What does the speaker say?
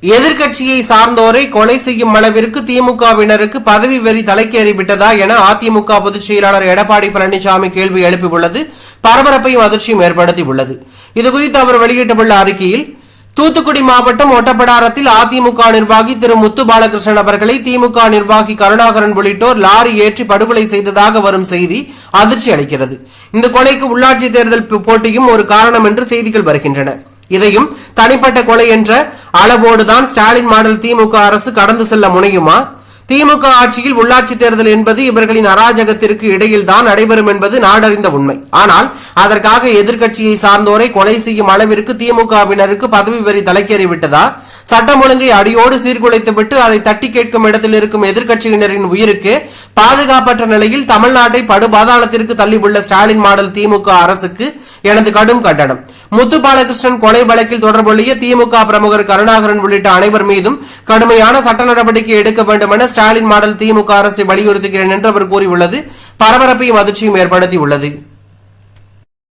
எதிர்க்கட்சியை சார்ந்தோரை கொலை செய்யும் அளவிற்கு திமுகவினருக்கு பதவி வெறி தலைக்கேறிவிட்டதா என அதிமுக பொதுச் செயலாளர் எடப்பாடி பழனிசாமி கேள்வி எழுப்பியுள்ளது பரபரப்பையும் அதிர்ச்சியும் ஏற்படுத்தியுள்ளது. இதுகுறித்து அவர் வெளியிட்டுள்ள அறிக்கையில், தூத்துக்குடி மாவட்டம் ஒட்டப்படாரத்தில் அதிமுக நிர்வாகி திரு முத்து பாலகிருஷ்ணன் அவர்களை திமுக நிர்வாகி கருணாகரன் உள்ளிட்டோர் லாரி ஏற்றி படுகொலை செய்ததாக வரும் செய்தி அதிர்ச்சி அளிக்கிறது. இந்த கொலைக்கு உள்ளாட்சி தேர்தல் போட்டியும் ஒரு காரணம் என்று செய்திகள் வருகின்றன. இதையும் தனிப்பட்ட கொலை என்ற அளவோடுதான் ஸ்டாலின் மாடல் திமுக அரசு கடந்து செல்ல முனையுமா? திமுக ஆட்சியில் உள்ளாட்சி தேர்தல் என்பது இவர்களின் அராஜகத்திற்கு இடையில் தான் நடைபெறும் என்பது நாடறிந்த உண்மை. ஆனால் அதற்காக எதிர்க்கட்சியை சார்ந்தோரை கொலை செய்யும் அளவிற்கு திமுகவினருக்கு பதவி வெறி தலைக்கேறிவிட்டதா? சட்டம் ஒழுங்கை அடியோடு சீர்குலைத்துவிட்டு அதை தட்டி கேட்கும் இடத்தில் இருக்கும் எதிர்க்கட்சியினரின் உயிருக்கு பாதுகாப்பற்ற நிலையில் தமிழ்நாட்டை படுபாதாளத்திற்கு தள்ளியுள்ள ஸ்டாலின் மாடல் திமுக அரசுக்கு எனது கடும் கண்டனம். முத்து பாலகிருஷ்ணன் கொலை வழக்கில் தொடர்புடைய திமுக பிரமுகர் கருணாகரன் உள்ளிட்ட அனைவர் மீதும் கடுமையான சட்ட நடவடிக்கை எடுக்க வேண்டும் என ஸ்டாலின் மாடல் திமுக அரசை வலியுறுத்துகிறேன் என்று அவர் கூறியுள்ளது பரபரப்பையும் அதிர்ச்சியும் ஏற்படுத்தியுள்ளது.